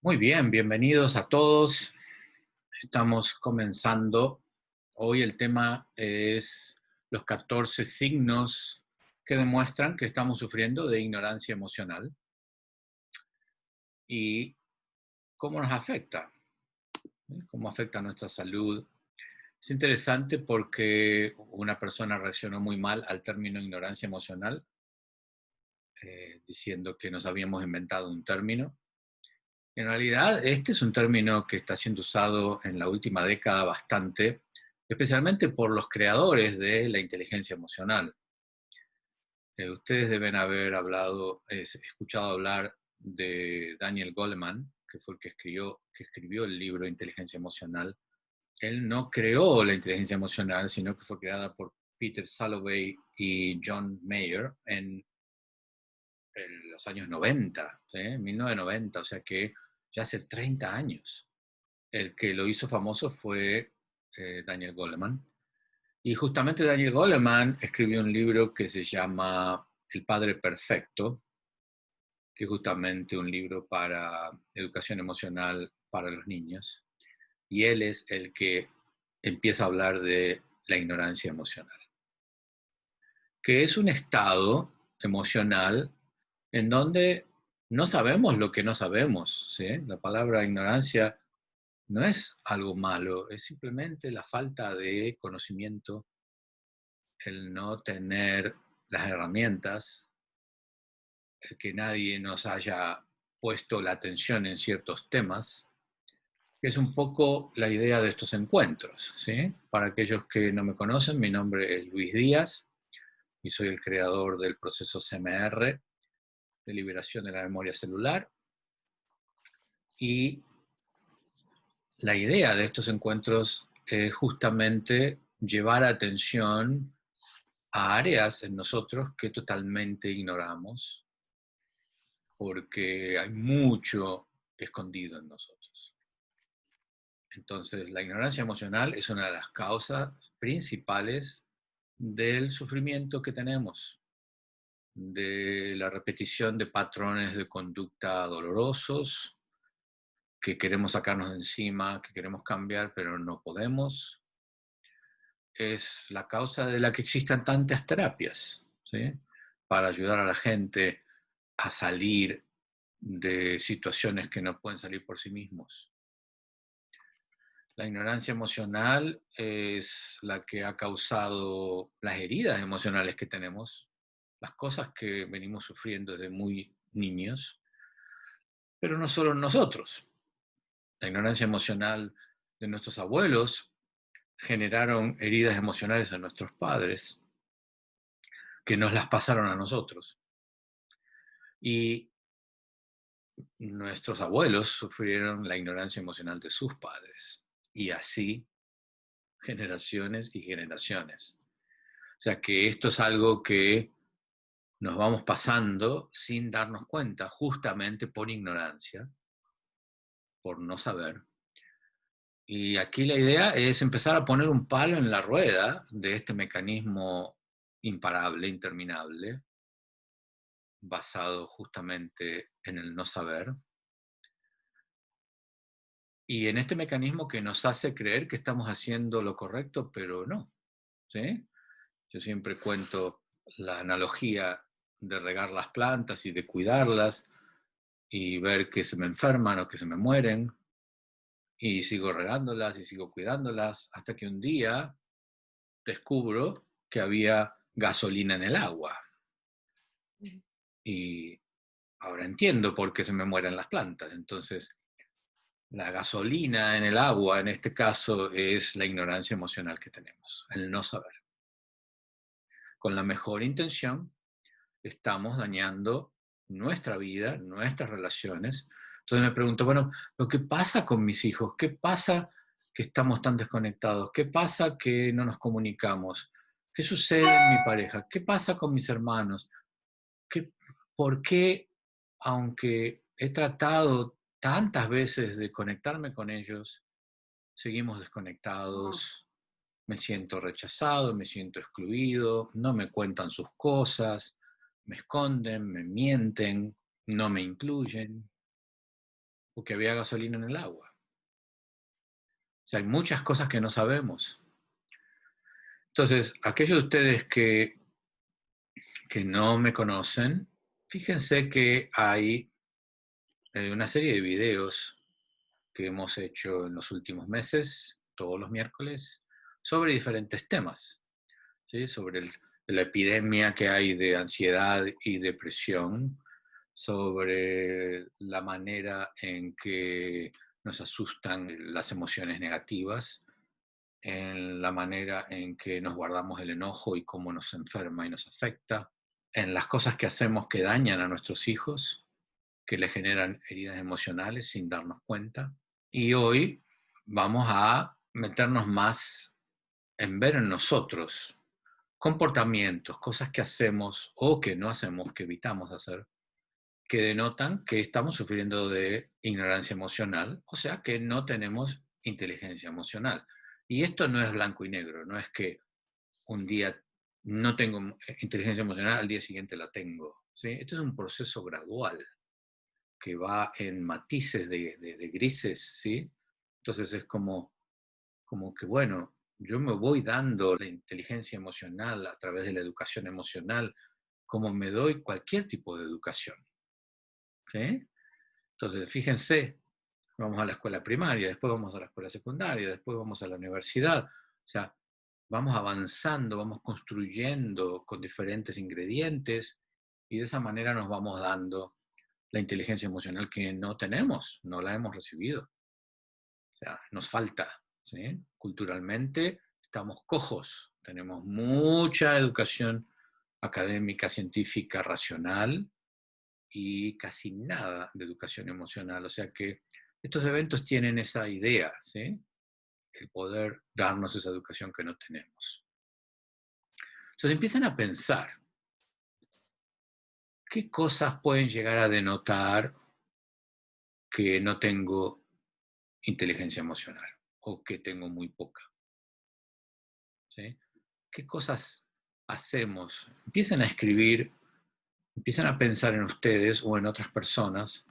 Muy bien, bienvenidos a todos. Estamos comenzando. Hoy el tema es los 14 signos que demuestran que estamos sufriendo de ignorancia emocional y cómo nos afecta, cómo afecta nuestra salud. Es interesante porque una persona reaccionó muy mal al término ignorancia emocional, diciendo que nos habíamos inventado un término. En realidad, este es un término que está siendo usado en la última década bastante, especialmente por los creadores de la inteligencia emocional. Ustedes deben haber escuchado hablar de Daniel Goleman, que fue el que escribió el libro Inteligencia Emocional. Él no creó la inteligencia emocional, sino que fue creada por Peter Salovey y John Mayer en los años 90, ¿sí? 1990, o sea que ya hace 30 años. El que lo hizo famoso fue Daniel Goleman. Y justamente Daniel Goleman escribió un libro que se llama El Padre Perfecto, que es justamente un libro para educación emocional para los niños. Y él es el que empieza a hablar de la ignorancia emocional, que es un estado emocional en donde no sabemos lo que no sabemos, ¿sí? La palabra ignorancia no es algo malo, es simplemente la falta de conocimiento, el no tener las herramientas, el que nadie nos haya puesto la atención en ciertos temas, que es un poco la idea de estos encuentros, ¿sí? Para aquellos que no me conocen, mi nombre es Luis Díaz y soy el creador del proceso CMR de liberación de la memoria celular. Y la idea de estos encuentros es justamente llevar atención a áreas en nosotros que totalmente ignoramos, porque hay mucho escondido en nosotros. Entonces, la ignorancia emocional es una de las causas principales del sufrimiento que tenemos, de la repetición de patrones de conducta dolorosos, que queremos sacarnos de encima, que queremos cambiar, pero no podemos. Es la causa de la que existan tantas terapias, ¿sí? Para ayudar a la gente a salir de situaciones que no pueden salir por sí mismos. La ignorancia emocional es la que ha causado las heridas emocionales que tenemos, las cosas que venimos sufriendo desde muy niños, pero no solo nosotros. La ignorancia emocional de nuestros abuelos generaron heridas emocionales en nuestros padres que nos las pasaron a nosotros. Y nuestros abuelos sufrieron la ignorancia emocional de sus padres. Y así generaciones y generaciones. O sea que esto es algo que nos vamos pasando sin darnos cuenta, justamente por ignorancia, por no saber. Y aquí la idea es empezar a poner un palo en la rueda de este mecanismo imparable, interminable, basado justamente en el no saber, y en este mecanismo que nos hace creer que estamos haciendo lo correcto, pero no, ¿sí? Yo siempre cuento la analogía de regar las plantas y de cuidarlas y ver que se me enferman o que se me mueren, y sigo regándolas y sigo cuidándolas hasta que un día descubro que había gasolina en el agua. Y ahora entiendo por qué se me mueren las plantas. Entonces, la gasolina en el agua, en este caso, es la ignorancia emocional que tenemos, el no saber. Con la mejor intención, estamos dañando nuestra vida, nuestras relaciones. Entonces me pregunto, bueno, ¿pero qué pasa con mis hijos? ¿Qué pasa que estamos tan desconectados? ¿Qué pasa que no nos comunicamos? ¿Qué sucede en mi pareja? ¿Qué pasa con mis hermanos? ¿Qué, ¿Por qué, aunque he tratado tantas veces de conectarme con ellos, seguimos desconectados? Me siento rechazado, me siento excluido, no me cuentan sus cosas, me esconden, me mienten, no me incluyen. o que había gasolina en el agua. O sea, hay muchas cosas que no sabemos. Entonces, aquellos de ustedes que no me conocen, fíjense que hay una serie de videos que hemos hecho en los últimos meses, todos los miércoles, sobre diferentes temas, ¿sí? Sobre la epidemia que hay de ansiedad y depresión, sobre la manera en que nos asustan las emociones negativas, en la manera en que nos guardamos el enojo y cómo nos enferma y nos afecta, en las cosas que hacemos que dañan a nuestros hijos, que les generan heridas emocionales sin darnos cuenta. Y hoy vamos a meternos más en ver en nosotros comportamientos, cosas que hacemos o que no hacemos, que evitamos hacer, que denotan que estamos sufriendo de ignorancia emocional, o sea, que no tenemos inteligencia emocional. Y esto no es blanco y negro, no es que un día no tengo inteligencia emocional, al día siguiente la tengo. ¿Sí? Esto es un proceso gradual que va en matices de grises, ¿sí? Entonces es como que, bueno, yo me voy dando la inteligencia emocional a través de la educación emocional, como me doy cualquier tipo de educación, ¿sí? Entonces, fíjense, vamos a la escuela primaria, después vamos a la escuela secundaria, después vamos a la universidad, o sea, vamos avanzando, vamos construyendo con diferentes ingredientes y de esa manera nos vamos dando la inteligencia emocional que no tenemos, no la hemos recibido. O sea, nos falta, ¿sí? Culturalmente estamos cojos, tenemos mucha educación académica, científica, racional y casi nada de educación emocional. O sea que estos eventos tienen esa idea, ¿sí? El poder darnos esa educación que no tenemos. Entonces empiezan a pensar, ¿qué cosas pueden llegar a denotar que no tengo inteligencia emocional o que tengo muy poca? ¿Sí? ¿Qué cosas hacemos? Empiecen a escribir, empiecen a pensar en ustedes o en otras personas.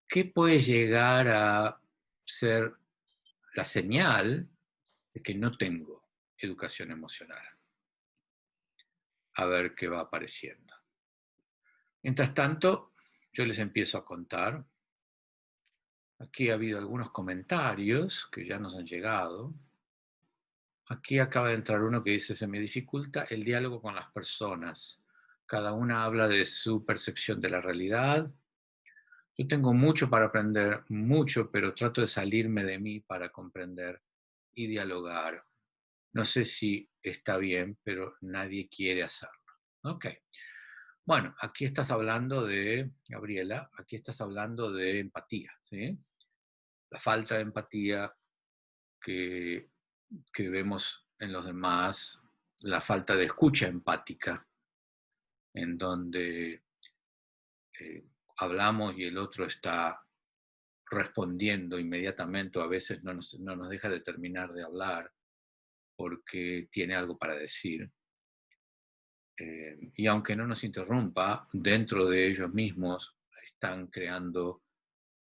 ¿Qué puede llegar a ser la señal de que no tengo educación emocional? A ver qué va apareciendo. Mientras tanto, yo les empiezo a contar. Aquí ha habido algunos comentarios que ya nos han llegado. Aquí acaba de entrar uno que dice, se me dificulta el diálogo con las personas. Cada una habla de su percepción de la realidad. Yo tengo mucho para aprender, mucho, pero trato de salirme de mí para comprender y dialogar. No sé si está bien, pero nadie quiere hacerlo. Ok. Bueno, aquí estás hablando de, Gabriela, aquí estás hablando de empatía, ¿sí? La falta de empatía que, que vemos en los demás, la falta de escucha empática, en donde eh, hablamos y el otro está respondiendo inmediatamente, o a veces no nos deja de terminar de hablar porque tiene algo para decir. Y aunque no nos interrumpa, dentro de ellos mismos están creando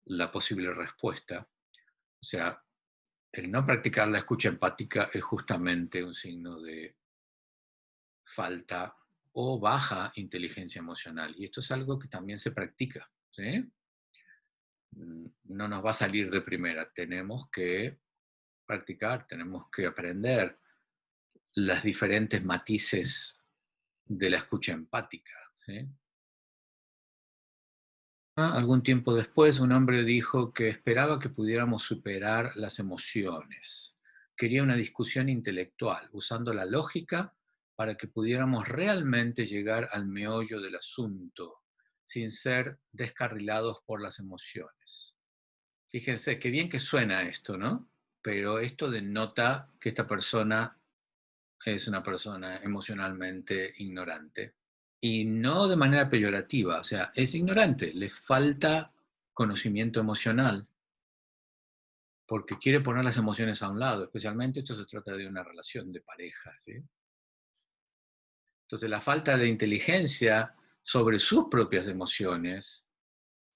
la posible respuesta. O sea, el no practicar la escucha empática es justamente un signo de falta o baja inteligencia emocional. Y esto es algo que también se practica, ¿sí? No nos va a salir de primera. Tenemos que practicar, tenemos que aprender las diferentes matices de la escucha empática, ¿sí? Algún tiempo después, un hombre dijo que esperaba que pudiéramos superar las emociones. Quería una discusión intelectual, usando la lógica para que pudiéramos realmente llegar al meollo del asunto, sin ser descarrilados por las emociones. Fíjense, qué bien que suena esto, ¿no? Pero esto denota que esta persona es una persona emocionalmente ignorante. Y no de manera peyorativa, o sea, es ignorante, le falta conocimiento emocional, porque quiere poner las emociones a un lado, especialmente esto se trata de una relación de pareja, ¿sí? Entonces la falta de inteligencia sobre sus propias emociones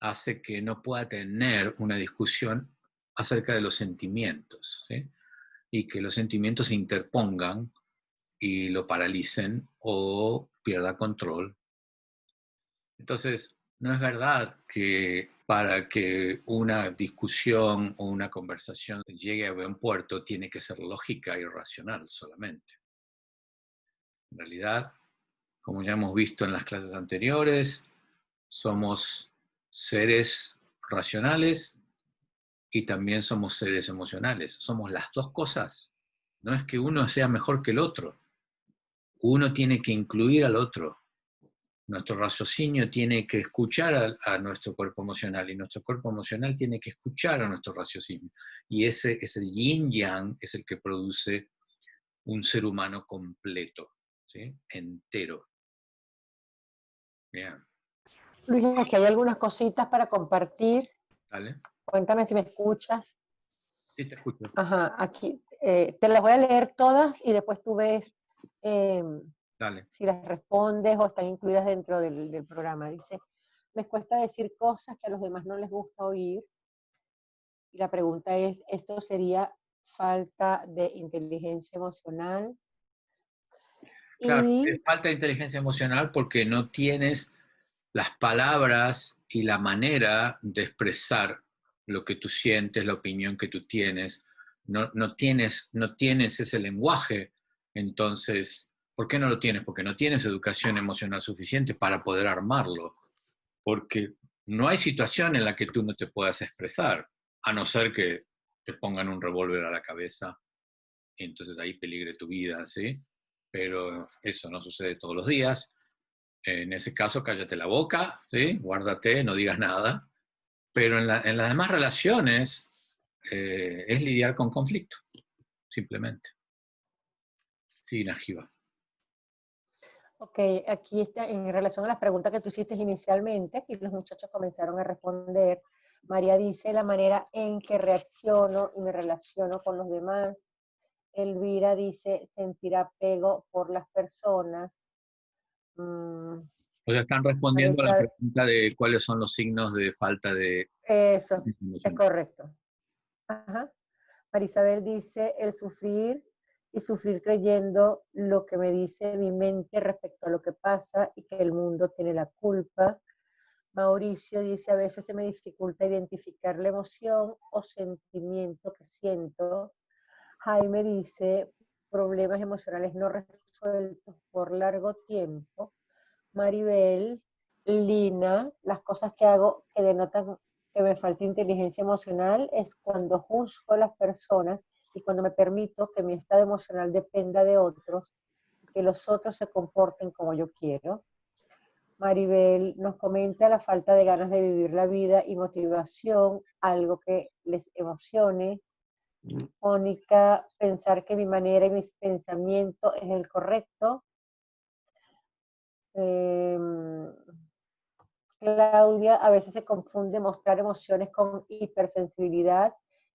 hace que no pueda tener una discusión acerca de los sentimientos, ¿sí? Y que los sentimientos se interpongan y lo paralicen o pierda control. Entonces, no es verdad que para que una discusión o una conversación llegue a buen puerto tiene que ser lógica y racional solamente. En realidad, como ya hemos visto en las clases anteriores, somos seres racionales y también somos seres emocionales. Somos las dos cosas. No es que uno sea mejor que el otro. Uno tiene que incluir al otro. Nuestro raciocinio tiene que escuchar a nuestro cuerpo emocional y nuestro cuerpo emocional tiene que escuchar a nuestro raciocinio. Y ese yin-yang es el que produce un ser humano completo, ¿sí? Entero. Bien. Luis, aquí hay algunas cositas para compartir. ¿Vale? Cuéntame si me escuchas. Sí, te escucho. Ajá, aquí te las voy a leer todas y después tú ves eh, Dale. si las respondes o están incluidas dentro del programa. Dice, me cuesta decir cosas que a los demás no les gusta oír. Y la pregunta es, ¿esto sería falta de inteligencia emocional? Claro, Y es falta de inteligencia emocional porque no tienes las palabras y la manera de expresar lo que tú sientes, la opinión que tú tienes. No tienes ese lenguaje. Entonces, ¿por qué no lo tienes? Porque no tienes educación emocional suficiente para poder armarlo. Porque no hay situación en la que tú no te puedas expresar, a no ser que te pongan un revólver a la cabeza y entonces ahí peligre tu vida, ¿sí? Pero eso no sucede todos los días. En ese caso, cállate la boca, ¿sí? Guárdate, no digas nada. Pero en las demás relaciones es lidiar con conflicto, simplemente. Sí, Najiba. ok, aquí está, en relación a las preguntas que tú hiciste inicialmente, aquí los muchachos comenzaron a responder. María dice la manera en que reacciono y me relaciono con los demás. Elvira dice sentir apego por las personas. Mm, O sea, están María respondiendo a la Isabel, pregunta de cuáles son los signos de falta de eso es emocional. correcto. Ajá. María Isabel dice el sufrir y sufrir creyendo lo que me dice mi mente respecto a lo que pasa y que el mundo tiene la culpa. Mauricio dice, a veces se me dificulta identificar la emoción o sentimiento que siento. Jaime dice, problemas emocionales no resueltos por largo tiempo. Maribel, Lina, las cosas que hago que denotan que me falta inteligencia emocional es cuando juzgo a las personas y cuando me permito que mi estado emocional dependa de otros y que los otros se comporten como yo quiero. Maribel nos comenta la falta de ganas de vivir la vida y motivación, algo que les emocione. Mónica, pensar que mi manera y mis pensamientos es el correcto. Eh, Claudia, a veces se confunde mostrar emociones con hipersensibilidad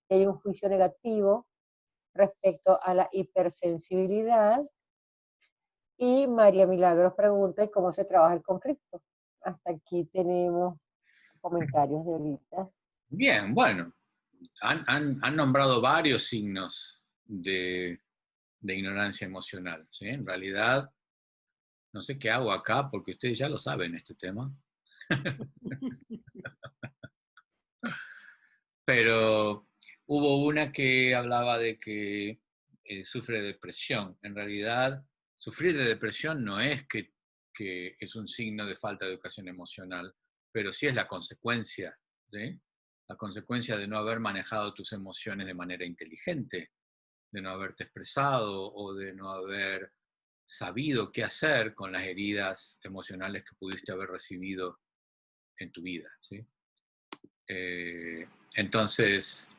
y hay un juicio negativo respecto a la hipersensibilidad. Y María Milagros pregunta, ¿y cómo se trabaja el conflicto? Hasta aquí tenemos comentarios de ahorita. Bien, bueno, han nombrado varios signos de ignorancia emocional, ¿sí? En realidad, no sé qué hago acá porque ustedes ya lo saben este tema. Pero hubo una que hablaba de que sufre de depresión. En realidad, sufrir de depresión no es que es un signo de falta de educación emocional, pero sí es la consecuencia, ¿sí? La consecuencia de no haber manejado tus emociones de manera inteligente, de no haberte expresado o de no haber sabido qué hacer con las heridas emocionales que pudiste haber recibido en tu vida, ¿sí? Entonces,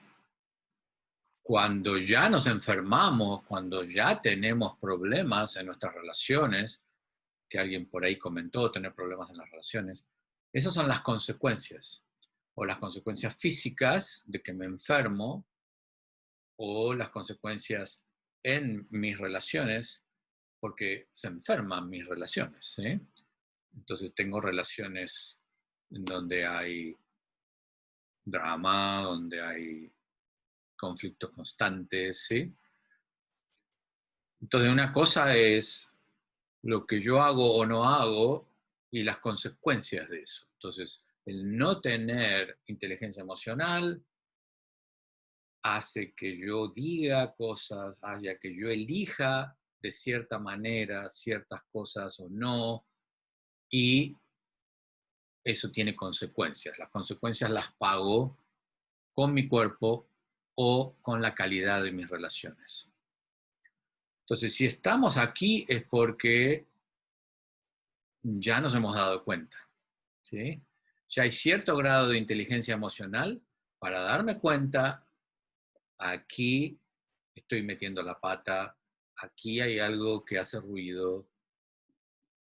cuando ya nos enfermamos, cuando ya tenemos problemas en nuestras relaciones, que alguien por ahí comentó, tener problemas en las relaciones, esas son las consecuencias, o las consecuencias físicas de que me enfermo, o las consecuencias en mis relaciones, porque se enferman mis relaciones, ¿sí? Entonces tengo relaciones en donde hay drama, donde hay conflictos constantes, ¿sí? Entonces, una cosa es lo que yo hago o no hago y las consecuencias de eso. Entonces, el no tener inteligencia emocional hace que yo diga cosas, haya que yo elija de cierta manera ciertas cosas o no, y eso tiene consecuencias. Las consecuencias las pago con mi cuerpo o con la calidad de mis relaciones. Entonces, si estamos aquí es porque ya nos hemos dado cuenta, ¿sí? Ya hay cierto grado de inteligencia emocional para darme cuenta, aquí estoy metiendo la pata, aquí hay algo que hace ruido,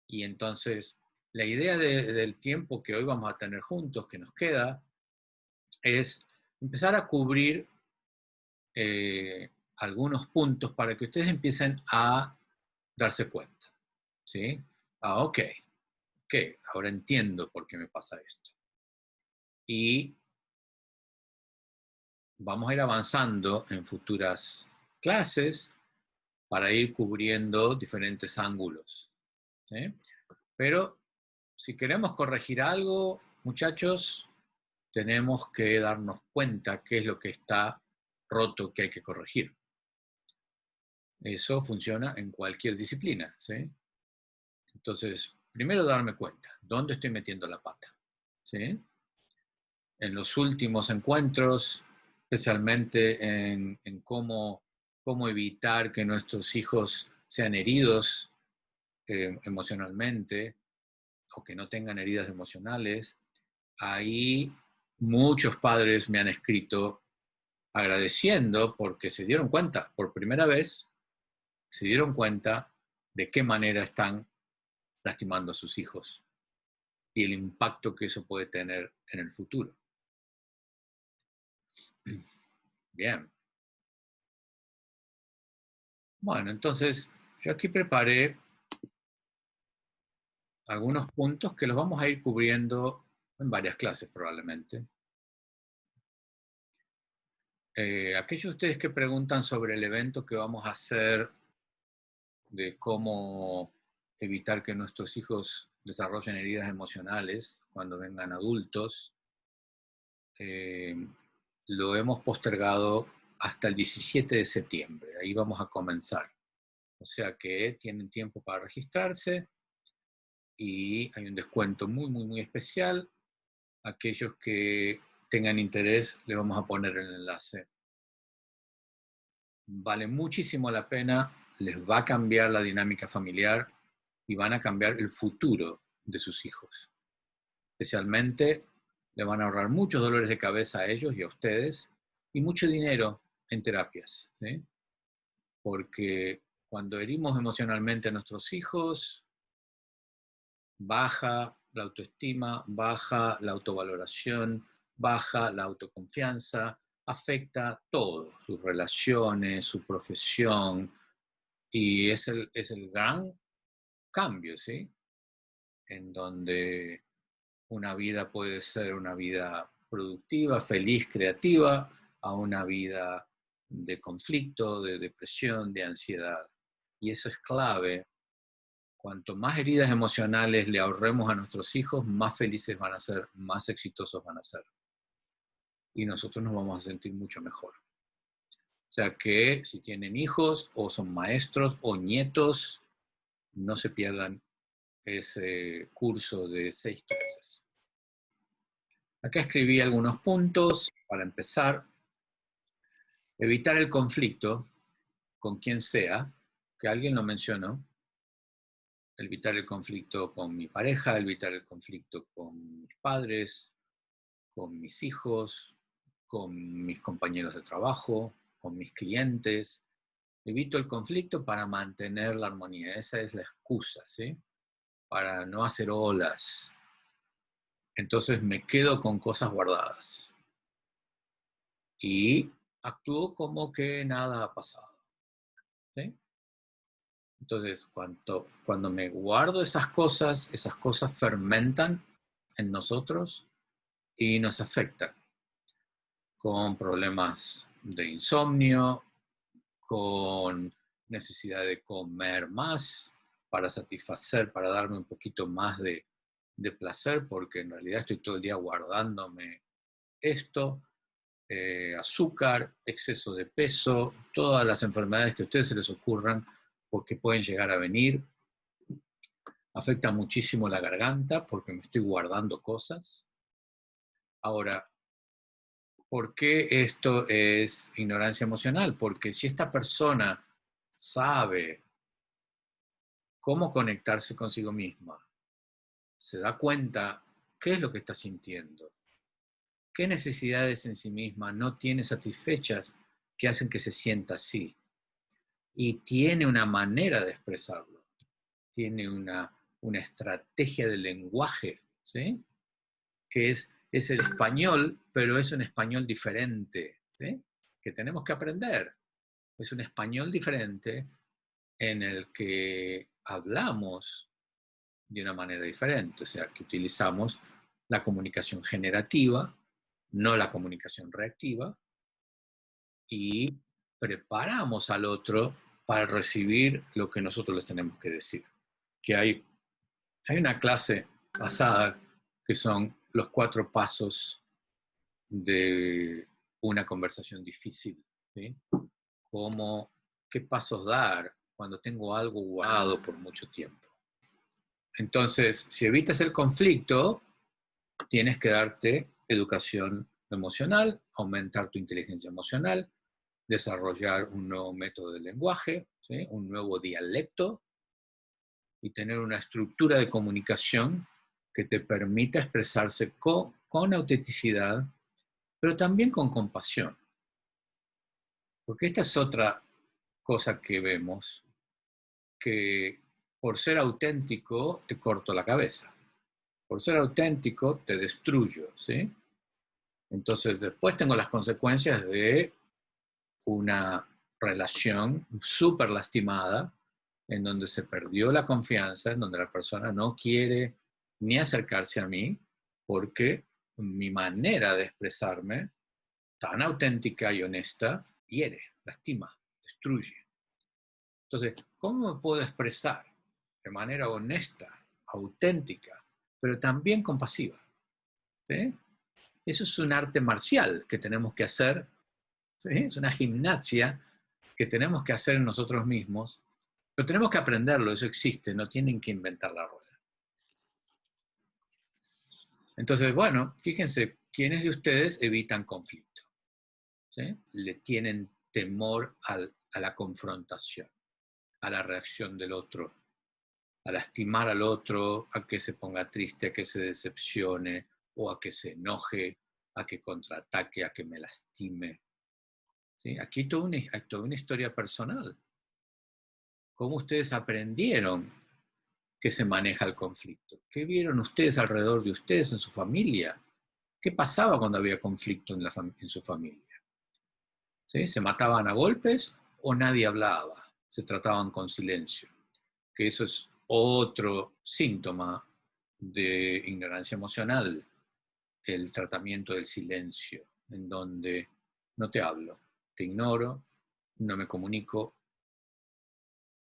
y entonces la idea del tiempo que hoy vamos a tener juntos, que nos queda, es empezar a cubrir algunos puntos para que ustedes empiecen a darse cuenta, ¿sí? Ok, ahora entiendo por qué me pasa esto. Y vamos a ir avanzando en futuras clases para ir cubriendo diferentes ángulos, ¿sí? Pero si queremos corregir algo, muchachos, tenemos que darnos cuenta qué es lo que está roto que hay que corregir. Eso funciona en cualquier disciplina, ¿sí? Entonces, primero darme cuenta, ¿dónde estoy metiendo la pata? ¿Sí? En los últimos encuentros, especialmente en cómo evitar que nuestros hijos sean heridos emocionalmente o que no tengan heridas emocionales, ahí muchos padres me han escrito agradeciendo porque se dieron cuenta, por primera vez, se dieron cuenta de qué manera están lastimando a sus hijos y el impacto que eso puede tener en el futuro. Bien. Bueno, entonces yo aquí preparé algunos puntos que los vamos a ir cubriendo en varias clases probablemente. Aquellos de ustedes que preguntan sobre el evento que vamos a hacer de cómo evitar que nuestros hijos desarrollen heridas emocionales cuando vengan adultos, lo hemos postergado hasta el 17 de septiembre. Ahí vamos a comenzar. O sea que tienen tiempo para registrarse y hay un descuento muy, muy, muy especial. Aquellos que tengan interés, les vamos a poner el enlace. Vale muchísimo la pena, les va a cambiar la dinámica familiar y van a cambiar el futuro de sus hijos. Especialmente le van a ahorrar muchos dolores de cabeza a ellos y a ustedes y mucho dinero en terapias, ¿sí? Porque cuando herimos emocionalmente a nuestros hijos, baja la autoestima, baja la autovaloración, baja la autoconfianza, afecta todo, sus relaciones, su profesión, y es el gran cambio, ¿sí? En donde una vida puede ser una vida productiva, feliz, creativa, a una vida de conflicto, de depresión, de ansiedad. Y eso es clave. Cuanto más heridas emocionales le ahorremos a nuestros hijos, más felices van a ser, más exitosos van a ser. Y nosotros nos vamos a sentir mucho mejor. O sea que si tienen hijos o son maestros o nietos, no se pierdan ese curso de 6 clases. Acá escribí algunos puntos para empezar. Evitar el conflicto con quien sea, que alguien lo mencionó. Evitar el conflicto con mi pareja, evitar el conflicto con mis padres, con mis hijos, con mis compañeros de trabajo, con mis clientes. Evito el conflicto para mantener la armonía. Esa es la excusa, ¿sí? Para no hacer olas. Entonces me quedo con cosas guardadas. Y actúo como que nada ha pasado, ¿sí? Entonces, cuando me guardo esas cosas fermentan en nosotros y nos afectan. con problemas de insomnio, con necesidad de comer más para satisfacer, para darme un poquito más de placer, porque en realidad estoy todo el día guardándome esto, azúcar, exceso de peso, todas las enfermedades que a ustedes se les ocurran, porque pueden llegar a venir. Afecta muchísimo la garganta porque me estoy guardando cosas. Ahora, ¿por qué esto es ignorancia emocional? Porque si esta persona sabe cómo conectarse consigo misma, se da cuenta qué es lo que está sintiendo, qué necesidades en sí misma no tiene satisfechas que hacen que se sienta así, y tiene una manera de expresarlo, tiene una estrategia de lenguaje, ¿sí? Que es el español, pero es un español diferente, ¿sí? Que tenemos que aprender. Es un español diferente en el que hablamos de una manera diferente, o sea, que utilizamos la comunicación generativa, no la comunicación reactiva, y preparamos al otro para recibir lo que nosotros les tenemos que decir. Que hay una clase pasada que son los 4 pasos de una conversación difícil, ¿sí? Como qué pasos dar cuando tengo algo guardado por mucho tiempo. Entonces, si evitas el conflicto, tienes que darte educación emocional, aumentar tu inteligencia emocional, desarrollar un nuevo método de lenguaje, ¿sí? Un nuevo dialecto, y tener una estructura de comunicación que te permita expresarse con autenticidad, pero también con compasión. Porque esta es otra cosa que vemos, que por ser auténtico te corto la cabeza. Por ser auténtico te destruyo, ¿sí? Entonces después tengo las consecuencias de una relación súper lastimada, en donde se perdió la confianza, en donde la persona no quiere ni acercarse a mí, porque mi manera de expresarme, tan auténtica y honesta, hiere, lastima, destruye. Entonces, ¿cómo me puedo expresar de manera honesta, auténtica, pero también compasiva? ¿Sí? Eso es un arte marcial que tenemos que hacer, ¿sí? Es una gimnasia que tenemos que hacer en nosotros mismos, pero tenemos que aprenderlo, eso existe, no tienen que inventar la rueda. Entonces, bueno, fíjense, ¿quiénes de ustedes evitan conflicto? ¿Sí? Le tienen temor a la confrontación, a la reacción del otro, a lastimar al otro, a que se ponga triste, a que se decepcione, o a que se enoje, a que contraataque, a que me lastime. ¿Sí? Aquí hay toda una historia personal. ¿Cómo ustedes aprendieron que se maneja el conflicto? ¿Qué vieron ustedes alrededor de ustedes en su familia? ¿Qué pasaba cuando había conflicto en su familia? ¿Sí? ¿Se mataban a golpes o nadie hablaba? Se trataban con silencio. Que eso es otro síntoma de ignorancia emocional, el tratamiento del silencio, en donde no te hablo, te ignoro, no me comunico,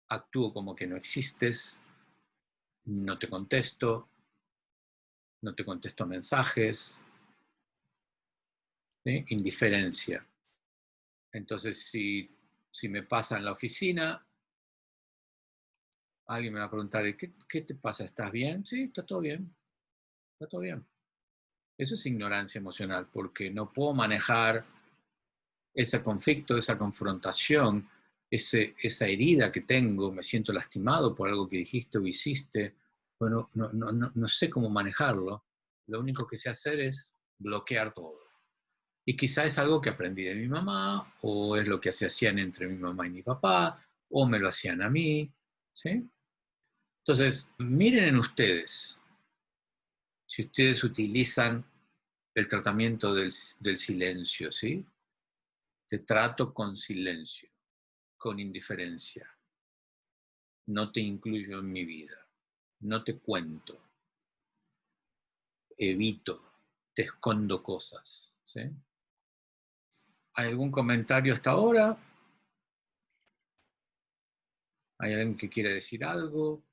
actúo como que no existes, no te contesto, no te contesto mensajes, ¿sí? Indiferencia. Entonces, si me pasa en la oficina, alguien me va a preguntar, ¿qué te pasa? ¿Estás bien? Sí, está todo bien, está todo bien. Eso es ignorancia emocional, porque no puedo manejar ese conflicto, esa confrontación, esa herida que tengo, me siento lastimado por algo que dijiste o hiciste, bueno, no sé cómo manejarlo. Lo único que sé hacer es bloquear todo. Y quizá es algo que aprendí de mi mamá, o es lo que se hacían entre mi mamá y mi papá, o me lo hacían a mí, ¿sí? Entonces, miren en ustedes, si ustedes utilizan el tratamiento del silencio, ¿sí? Te trato con silencio, con indiferencia. No te incluyo en mi vida. No te cuento. Evito. Te escondo cosas, ¿sí? ¿Hay algún comentario hasta ahora? ¿Hay alguien que quiere decir algo?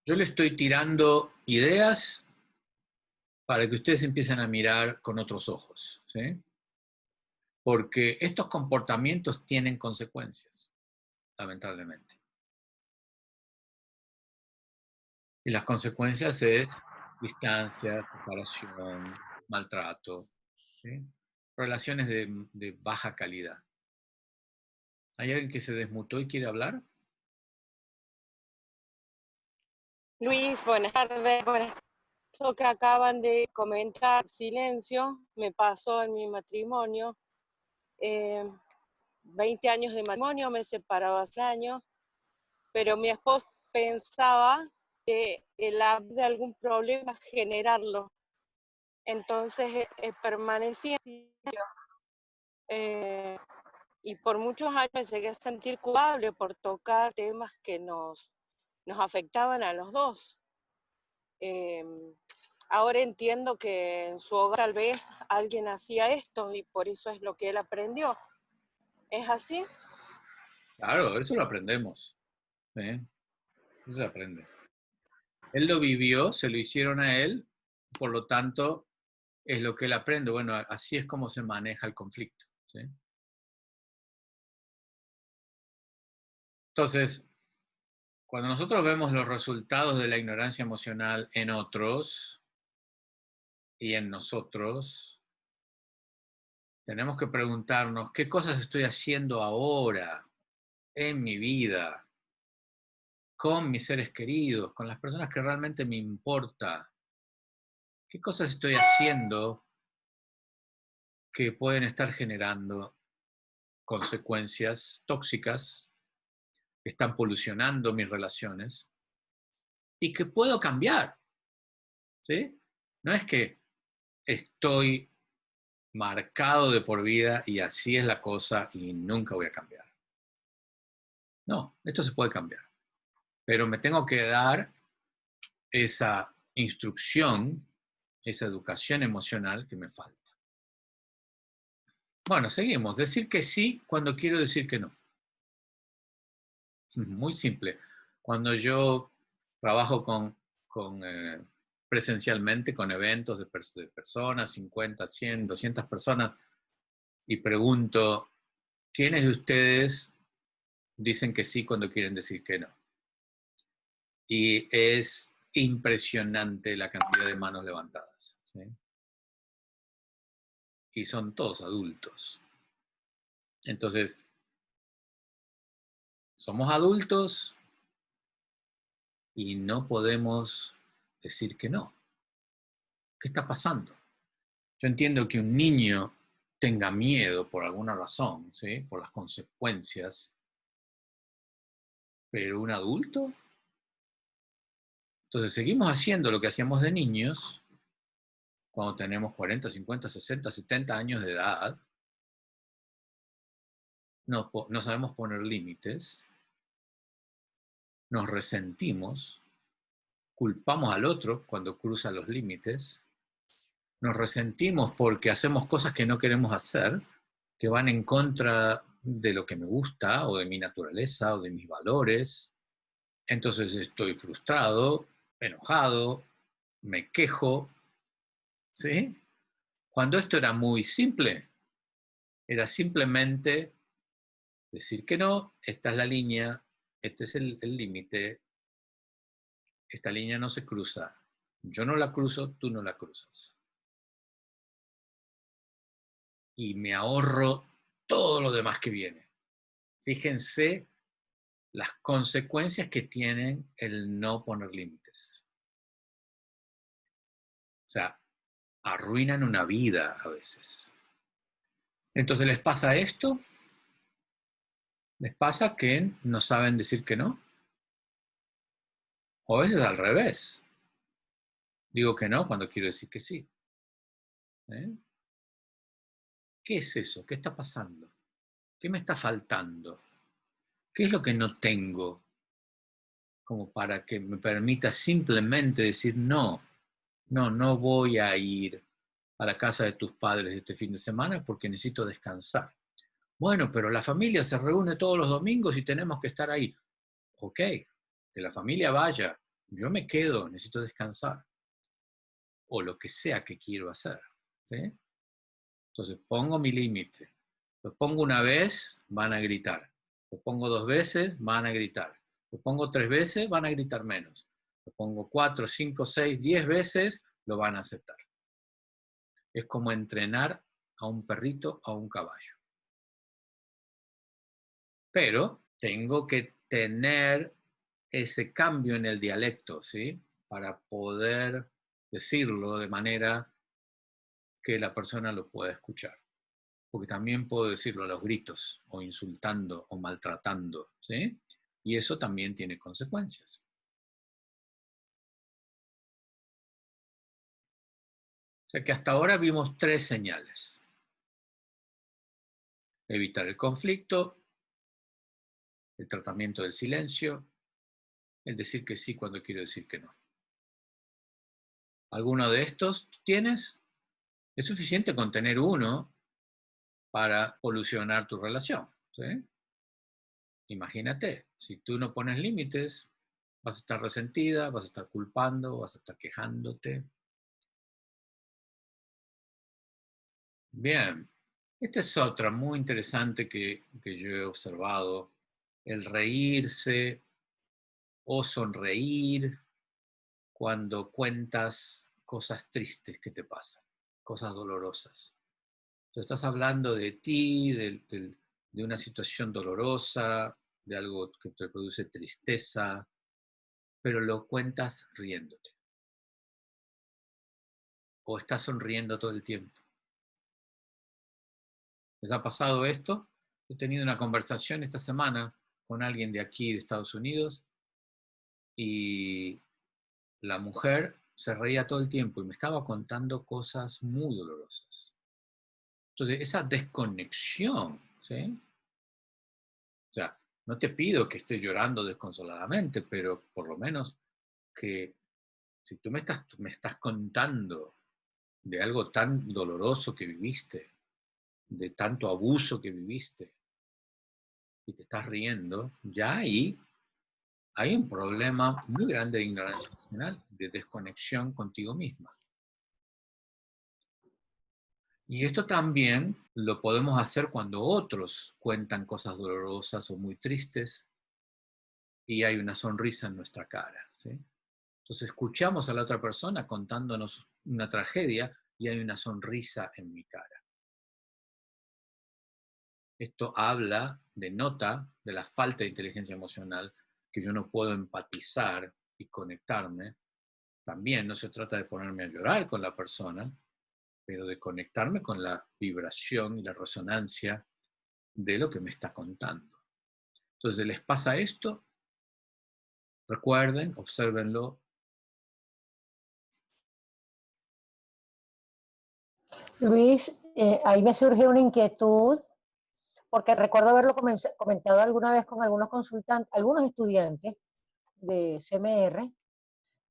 Yo le estoy tirando ideas para que ustedes empiecen a mirar con otros ojos, ¿sí? Porque estos comportamientos tienen consecuencias, lamentablemente. Y las consecuencias es distancia, separación, maltrato, ¿sí? Relaciones de baja calidad. ¿Hay alguien que se desmutó y quiere hablar? Luis, buenas tardes. Eso que acaban de comentar, silencio, me pasó en mi matrimonio. 20 años de matrimonio, me he separado hace años, pero mi esposo pensaba que el hablar de algún problema generarlo. Entonces permanecí en silencio. Y por muchos años me llegué a sentir culpable por tocar temas que nos afectaban a los dos. Ahora entiendo que en su hogar tal vez alguien hacía esto y por eso es lo que él aprendió. ¿Es así? Claro, eso lo aprendemos, ¿sí? Eso se aprende. Él lo vivió, se lo hicieron a él, por lo tanto, es lo que él aprende. Bueno, así es como se maneja el conflicto, ¿sí? Entonces, cuando nosotros vemos los resultados de la ignorancia emocional en otros y en nosotros, tenemos que preguntarnos, ¿qué cosas estoy haciendo ahora en mi vida, con mis seres queridos, con las personas que realmente me importa? ¿Qué cosas estoy haciendo que pueden estar generando consecuencias tóxicas, que están polucionando mis relaciones y que puedo cambiar? ¿Sí? No es que estoy marcado de por vida y así es la cosa y nunca voy a cambiar. No, esto se puede cambiar, pero me tengo que dar esa instrucción, esa educación emocional que me falta. Bueno, seguimos. Decir que sí cuando quiero decir que no. Muy simple. Cuando yo trabajo presencialmente con eventos de personas, 50, 100, 200 personas, y pregunto, ¿quiénes de ustedes dicen que sí cuando quieren decir que no? Y es impresionante la cantidad de manos levantadas, ¿sí? Y son todos adultos. Entonces, somos adultos y no podemos decir que no. ¿Qué está pasando? Yo entiendo que un niño tenga miedo por alguna razón, ¿sí? Por las consecuencias, pero un adulto. Entonces seguimos haciendo lo que hacíamos de niños cuando tenemos 40, 50, 60, 70 años de edad. No sabemos poner límites, nos resentimos, culpamos al otro cuando cruza los límites, nos resentimos porque hacemos cosas que no queremos hacer, que van en contra de lo que me gusta o de mi naturaleza o de mis valores. Entonces estoy frustrado, enojado, me quejo, ¿sí? Cuando esto era muy simple, era simplemente decir que no, esta es la línea, este es el límite, esta línea no se cruza. Yo no la cruzo, tú no la cruzas. Y me ahorro todo lo demás que viene. Fíjense las consecuencias que tienen el no poner límites. O sea, arruinan una vida a veces. Entonces, ¿les pasa esto? ¿Les pasa que no saben decir que no? O a veces al revés. Digo que no cuando quiero decir que sí. ¿Eh? ¿Qué es eso? ¿Qué está pasando? ¿Qué me está faltando? ¿Qué es lo que no tengo? Como para que me permita simplemente decir no, no voy a ir a la casa de tus padres este fin de semana porque necesito descansar. Bueno, pero la familia se reúne todos los domingos y tenemos que estar ahí. Ok, que la familia vaya, yo me quedo, necesito descansar. O lo que sea que quiero hacer. ¿Sí? Entonces pongo mi límite. Lo pongo una vez, van a gritar. Lo pongo 2 veces, van a gritar. Lo pongo 3 veces, van a gritar menos. Lo pongo 4, 5, 6, 10 veces, lo van a aceptar. Es como entrenar a un perrito, a un caballo. Pero tengo que tener ese cambio en el dialecto, ¿sí? Para poder decirlo de manera que la persona lo pueda escuchar. Porque también puedo decirlo a los gritos, o insultando, o maltratando, ¿sí? Y eso también tiene consecuencias. O sea que hasta ahora vimos 3 señales. Evitar el conflicto, el tratamiento del silencio, el decir que sí cuando quiero decir que no. ¿Alguno de estos tienes? Es suficiente con tener uno para solucionar tu relación, ¿sí? Imagínate, si tú no pones límites, vas a estar resentida, vas a estar culpando, vas a estar quejándote. Bien, esta es otra muy interesante que yo he observado, el reírse o sonreír cuando cuentas cosas tristes que te pasan, cosas dolorosas. Tú estás hablando de ti, de una situación dolorosa, de algo que te produce tristeza, pero lo cuentas riéndote. O estás sonriendo todo el tiempo. ¿Les ha pasado esto? He tenido una conversación esta semana con alguien de aquí, de Estados Unidos, y la mujer se reía todo el tiempo y me estaba contando cosas muy dolorosas. Entonces, esa desconexión, ¿sí? O sea, no te pido que estés llorando desconsoladamente, pero por lo menos que si tú me estás contando de algo tan doloroso que viviste, de tanto abuso que viviste, y te estás riendo, ya ahí hay un problema muy grande de ignorancia emocional, de desconexión contigo misma. Y esto también lo podemos hacer cuando otros cuentan cosas dolorosas o muy tristes y hay una sonrisa en nuestra cara, ¿sí? Entonces escuchamos a la otra persona contándonos una tragedia y hay una sonrisa en mi cara. Esto habla, denota de la falta de inteligencia emocional, que yo no puedo empatizar y conectarme. También no se trata de ponerme a llorar con la persona, pero de conectarme con la vibración y la resonancia de lo que me está contando. Entonces, ¿les pasa esto? Recuerden, obsérvenlo. Luis, ahí me surge una inquietud, porque recuerdo haberlo comentado alguna vez con algunos consultantes, algunos estudiantes de CMR,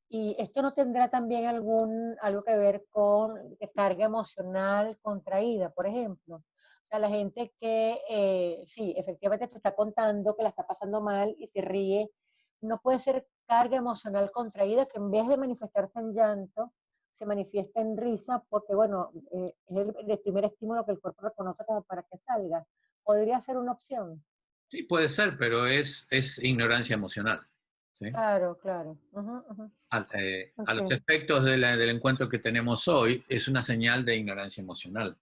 y esto no tendrá también algo que ver con carga emocional contraída, por ejemplo. O sea, la gente que sí, efectivamente te está contando que la está pasando mal y se ríe, no puede ser carga emocional contraída que en vez de manifestarse en llanto, se manifiesta en risa porque, bueno, es el primer estímulo que el cuerpo reconoce como para que salga. Podría ser una opción. Sí, puede ser, pero es ignorancia emocional, ¿sí? Claro, claro. A los Ok. efectos del encuentro que tenemos hoy, es una señal de ignorancia emocional,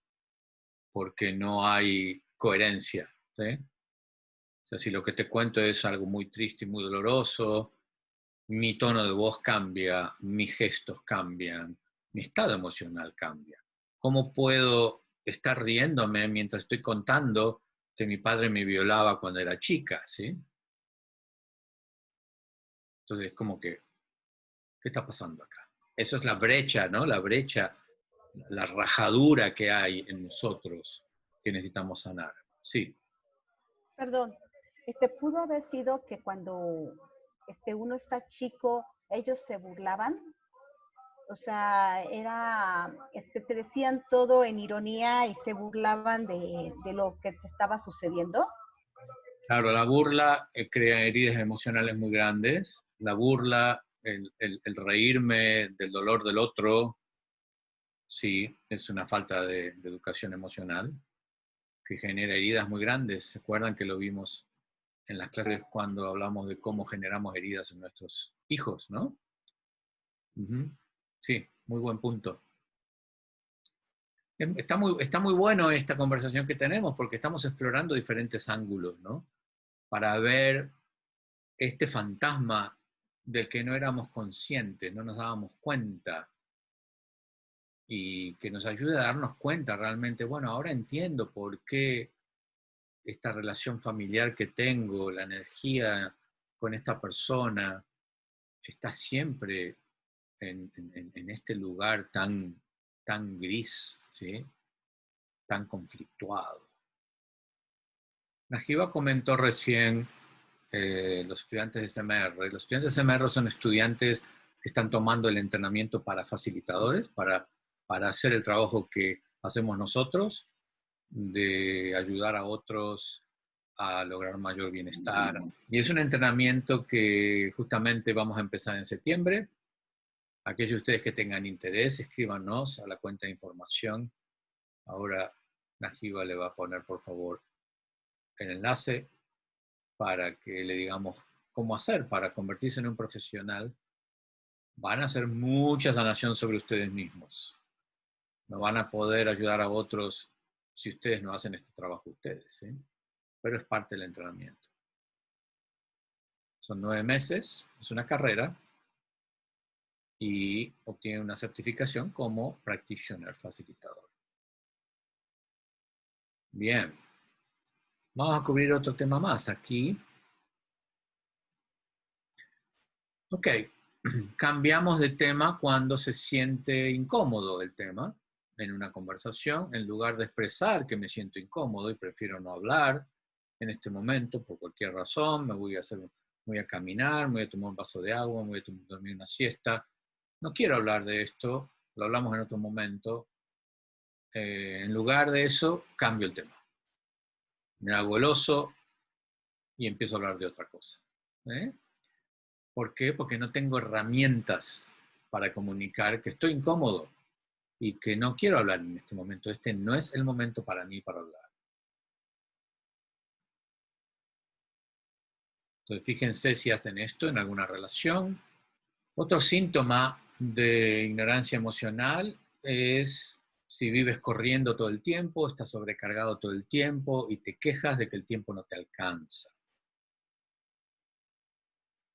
porque no hay coherencia, ¿sí? O sea, si lo que te cuento es algo muy triste y muy doloroso, mi tono de voz cambia, mis gestos cambian, mi estado emocional cambia. ¿Cómo puedo estar riéndome mientras estoy contando que mi padre me violaba cuando era chica, ¿sí? Entonces es como que, ¿qué está pasando acá? Eso es la brecha, ¿no? La brecha, la rajadura que hay en nosotros que necesitamos sanar. Sí. Perdón, pudo haber sido que cuando uno está chico, ellos se burlaban. O sea, te decían todo en ironía y se burlaban de lo que te estaba sucediendo. Claro, la burla crea heridas emocionales muy grandes. La burla, el reírme del dolor del otro, sí, es una falta de educación emocional que genera heridas muy grandes. ¿Se acuerdan que lo vimos en las clases cuando hablamos de cómo generamos heridas en nuestros hijos, ¿no? Uh-huh. Sí, muy buen punto. Está muy bueno esta conversación que tenemos porque estamos explorando diferentes ángulos, ¿no? Para ver este fantasma del que no éramos conscientes, no nos dábamos cuenta, y que nos ayude a darnos cuenta realmente, bueno, ahora entiendo por qué esta relación familiar que tengo, la energía con esta persona, está siempre en este lugar tan gris, ¿sí? Tan conflictuado. Najiba comentó recién los estudiantes de CMR. Los estudiantes de CMR son estudiantes que están tomando el entrenamiento para facilitadores, para hacer el trabajo que hacemos nosotros, de ayudar a otros a lograr mayor bienestar. Y es un entrenamiento que justamente vamos a empezar en septiembre. Aquellos de ustedes que tengan interés, escríbanos a la cuenta de información. Ahora Najiba le va a poner, por favor, el enlace para que le digamos cómo hacer para convertirse en un profesional. Van a hacer mucha sanación sobre ustedes mismos. No van a poder ayudar a otros si ustedes no hacen este trabajo ustedes, ¿sí? Pero es parte del entrenamiento. Son 9 meses, es una carrera, y obtienen una certificación como practitioner facilitador. Bien, vamos a cubrir otro tema más aquí. Ok, cambiamos de tema cuando se siente incómodo el tema en una conversación. En lugar de expresar que me siento incómodo y prefiero no hablar en este momento por cualquier razón, voy a caminar, me voy a tomar un vaso de agua, me voy a dormir una siesta. No quiero hablar de esto, lo hablamos en otro momento. En lugar de eso, cambio el tema. Me hago el oso y empiezo a hablar de otra cosa. ¿Por qué? Porque no tengo herramientas para comunicar que estoy incómodo y que no quiero hablar en este momento. Este no es el momento para mí para hablar. Entonces, fíjense si hacen esto en alguna relación. Otro síntoma de ignorancia emocional es si vives corriendo todo el tiempo, estás sobrecargado todo el tiempo y te quejas de que el tiempo no te alcanza.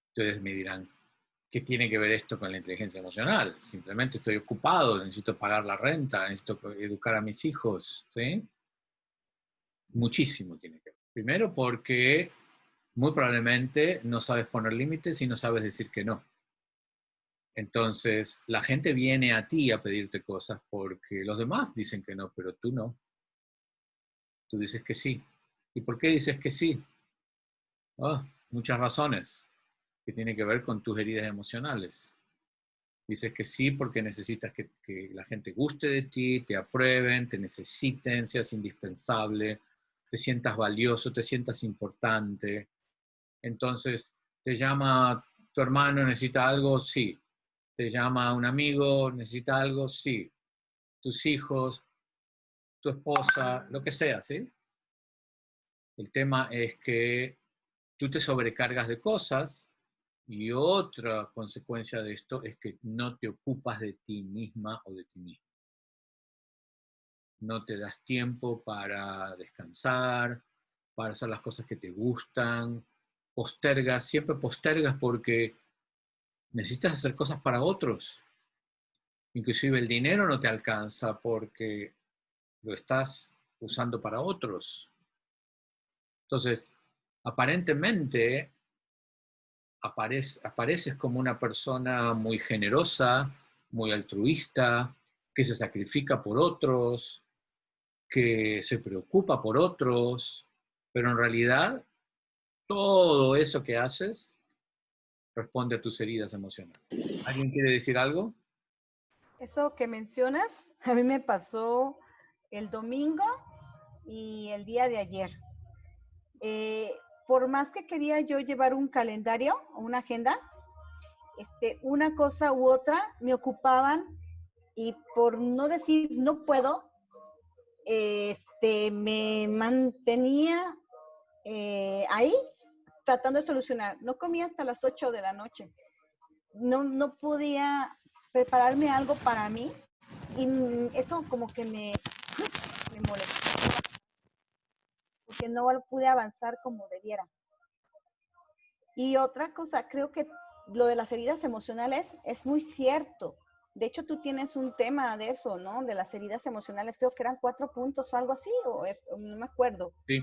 Ustedes me dirán, ¿qué tiene que ver esto con la inteligencia emocional? Simplemente estoy ocupado, necesito pagar la renta, necesito educar a mis hijos, ¿sí? Muchísimo tiene que ver. Primero porque muy probablemente no sabes poner límites y no sabes decir que no. Entonces, la gente viene a ti a pedirte cosas porque los demás dicen que no, pero tú no. Tú dices que sí. ¿Y por qué dices que sí? Oh, muchas razones que tienen que ver con tus heridas emocionales. Dices que sí porque necesitas que la gente guste de ti, te aprueben, te necesiten, seas indispensable, te sientas valioso, te sientas importante. Entonces, te llama tu hermano, necesita algo, sí. Te llama un amigo, necesita algo, sí. Tus hijos, tu esposa, lo que sea, ¿sí? El tema es que tú te sobrecargas de cosas y otra consecuencia de esto es que no te ocupas de ti misma o de ti mismo. No te das tiempo para descansar, para hacer las cosas que te gustan, postergas, siempre postergas porque necesitas hacer cosas para otros. Inclusive el dinero no te alcanza porque lo estás usando para otros. Entonces, aparentemente apareces como una persona muy generosa, muy altruista, que se sacrifica por otros, que se preocupa por otros, pero en realidad todo eso que haces responde a tus heridas emocionales. ¿Alguien quiere decir algo? Eso que mencionas, a mí me pasó el domingo y el día de ayer. Eh, por más que quería yo llevar un calendario o una agenda, una cosa u otra me ocupaban y por no decir no puedo, me mantenía ahí tratando de solucionar. No comía hasta las 8 de la noche. No podía prepararme algo para mí y eso como que me molestó porque no pude avanzar como debiera. Y otra cosa, creo que lo de las heridas emocionales es muy cierto. De hecho, tú tienes un tema de eso, ¿no? De las heridas emocionales, creo que eran 4 puntos o algo así, no me acuerdo. Sí,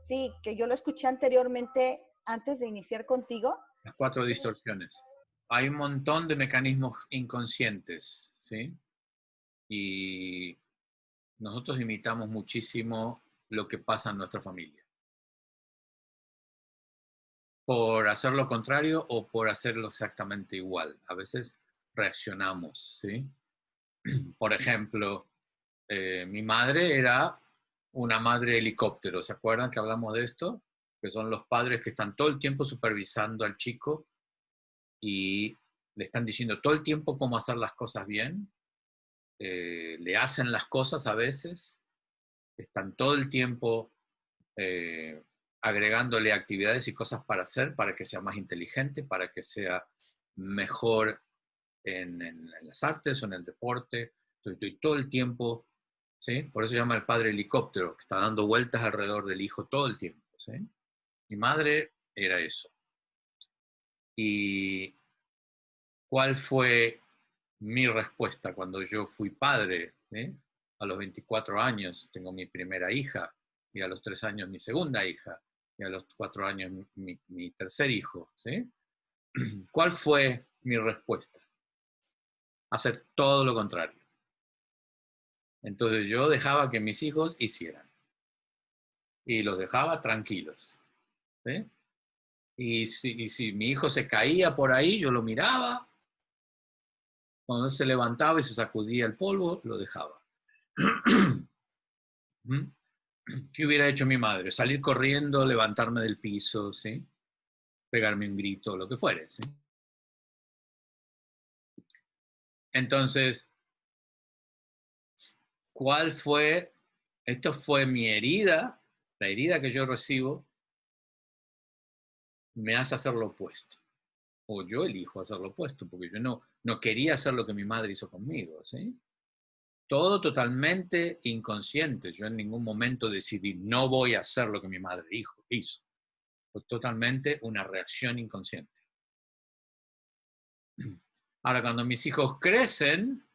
Sí, que yo lo escuché anteriormente, antes de iniciar contigo. las 4 distorsiones. Hay un montón de mecanismos inconscientes, ¿sí? Y nosotros imitamos muchísimo lo que pasa en nuestra familia. Por hacer lo contrario o por hacerlo exactamente igual. A veces reaccionamos, ¿sí? Por ejemplo, mi madre era una madre helicóptero. ¿Se acuerdan que hablamos de esto? Que son los padres que están todo el tiempo supervisando al chico y le están diciendo todo el tiempo cómo hacer las cosas bien. Le hacen las cosas a veces. Están todo el tiempo agregándole actividades y cosas para hacer para que sea más inteligente, para que sea mejor en las artes o en el deporte. Estoy todo el tiempo, ¿sí? Por eso se llama el padre helicóptero, que está dando vueltas alrededor del hijo todo el tiempo, ¿sí? Mi madre era eso. ¿Y cuál fue mi respuesta cuando yo fui padre? ¿Sí? A los 24 años tengo mi primera hija, y a los 3 años mi segunda hija, y a los 4 años mi tercer hijo, ¿sí? ¿Cuál fue mi respuesta? Hacer todo lo contrario. Entonces yo dejaba que mis hijos hicieran, y los dejaba tranquilos, ¿sí? Y si mi hijo se caía por ahí, yo lo miraba, cuando él se levantaba y se sacudía el polvo, lo dejaba. ¿Qué hubiera hecho mi madre? Salir corriendo, levantarme del piso, ¿sí? Pegarme un grito, lo que fuere, ¿sí? Entonces, ¿cuál fue? Esto fue mi herida, la herida que yo recibo me hace hacer lo opuesto. O yo elijo hacer lo opuesto, porque yo no quería hacer lo que mi madre hizo conmigo, ¿sí? Todo totalmente inconsciente. Yo en ningún momento decidí, no voy a hacer lo que mi madre hizo. Fue totalmente una reacción inconsciente. Ahora, cuando mis hijos crecen,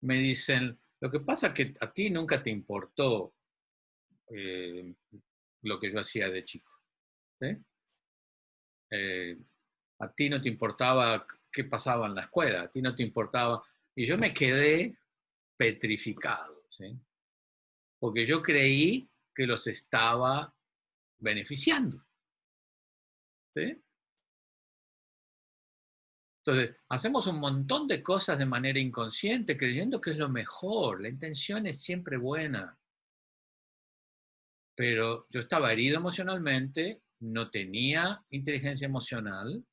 me dicen, lo que pasa es que a ti nunca te importó lo que yo hacía de chico, ¿sí? A ti no te importaba qué pasaba en la escuela, a ti no te importaba. Y yo me quedé petrificado, ¿sí? Porque yo creí que los estaba beneficiando, ¿sí? Entonces, hacemos un montón de cosas de manera inconsciente, creyendo que es lo mejor. La intención es siempre buena. Pero yo estaba herido emocionalmente, no tenía inteligencia emocional,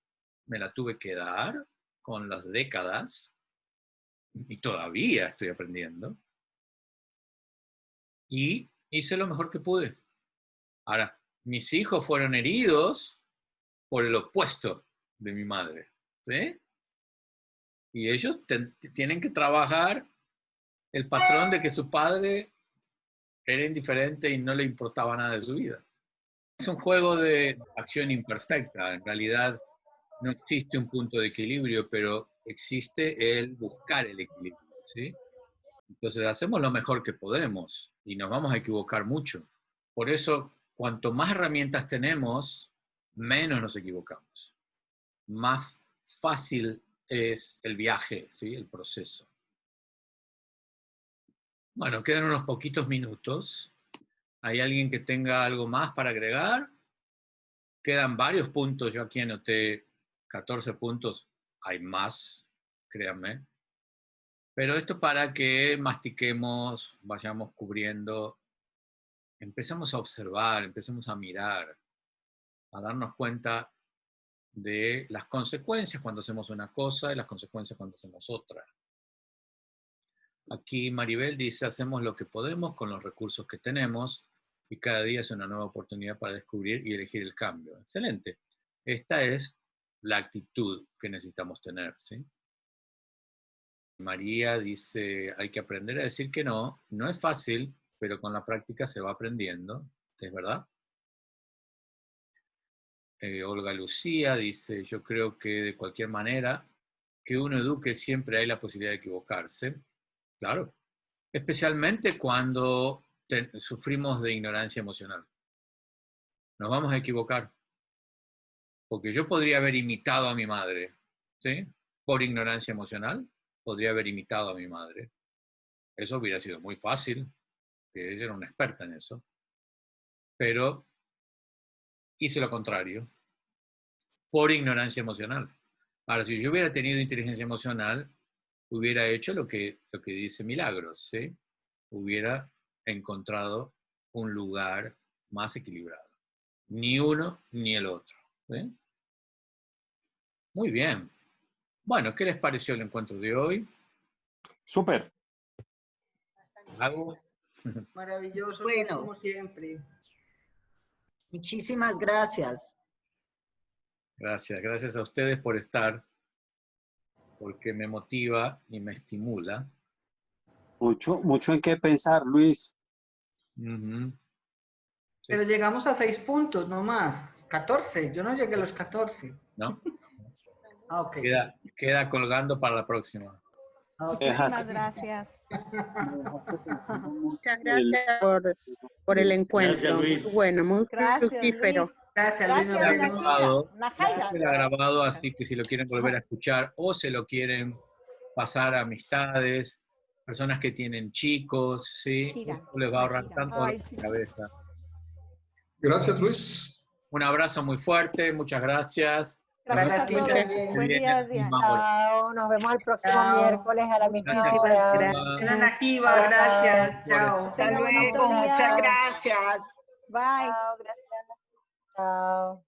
me la tuve que dar con las décadas y todavía estoy aprendiendo. Y hice lo mejor que pude. Ahora, mis hijos fueron heridos por el opuesto de mi madre, ¿sí? Y ellos tienen que trabajar el patrón de que su padre era indiferente y no le importaba nada de su vida. Es un juego de acción imperfecta. En realidad no existe un punto de equilibrio, pero existe el buscar el equilibrio, ¿sí? Entonces hacemos lo mejor que podemos y nos vamos a equivocar mucho. Por eso, cuanto más herramientas tenemos, menos nos equivocamos. Más fácil es el viaje, ¿sí? El proceso. Bueno, quedan unos poquitos minutos. ¿Hay alguien que tenga algo más para agregar? Quedan varios puntos. Yo aquí anoté 14 puntos. Hay más, créanme. Pero esto para que mastiquemos, vayamos cubriendo, empecemos a observar, empecemos a mirar, a darnos cuenta de las consecuencias cuando hacemos una cosa y las consecuencias cuando hacemos otra. Aquí Maribel dice, hacemos lo que podemos con los recursos que tenemos y cada día es una nueva oportunidad para descubrir y elegir el cambio. Excelente. Esta es la actitud que necesitamos tener, ¿sí? María dice, hay que aprender a decir que no. No es fácil, pero con la práctica se va aprendiendo. ¿Es verdad? Olga Lucía dice, yo creo que de cualquier manera que uno eduque siempre hay la posibilidad de equivocarse. Claro. Especialmente cuando sufrimos de ignorancia emocional. Nos vamos a equivocar. Porque yo podría haber imitado a mi madre, ¿sí? Por ignorancia emocional, podría haber imitado a mi madre. Eso hubiera sido muy fácil, que ella era una experta en eso. Pero hice lo contrario, por ignorancia emocional. Ahora, si yo hubiera tenido inteligencia emocional, hubiera hecho lo que dice Milagros, ¿sí? Hubiera encontrado un lugar más equilibrado. Ni uno ni el otro, ¿sí? Muy bien. Bueno, ¿qué les pareció el encuentro de hoy? Súper. ¿Algo? Maravilloso, Bueno. como siempre. Muchísimas gracias. Gracias a ustedes por estar, porque me motiva y me estimula. Mucho en qué pensar, Luis. Uh-huh. Sí. Pero llegamos a 6 puntos, no más. 14, yo no llegué a los 14. ¿No? Ah, ok. Queda colgando para la próxima. Muchísimas gracias. Muchas gracias por el encuentro. Gracias, Luis. Bueno, muy Gracias, fructífero. Luis. Gracias, Luis. Nos Gracias, vemos. Najaira. Queda grabado, así que si lo quieren volver a escuchar o se lo quieren pasar a amistades, personas que tienen chicos, ¿sí? Gira, Esto les va a ahorrar gira. tanto Ay, dolor sí. de cabeza. Gracias, Luis. Un abrazo muy fuerte, muchas gracias. Gracias a todos. Gracias. Buen día, Adrián. Chao, nos vemos el próximo Chao. miércoles a la misma Gracias. hora. Gracias. Ana Najiba, gracias. Chao. Hasta Tenga bonito luego. día. Muchas gracias. Bye. Chao, gracias. Chao.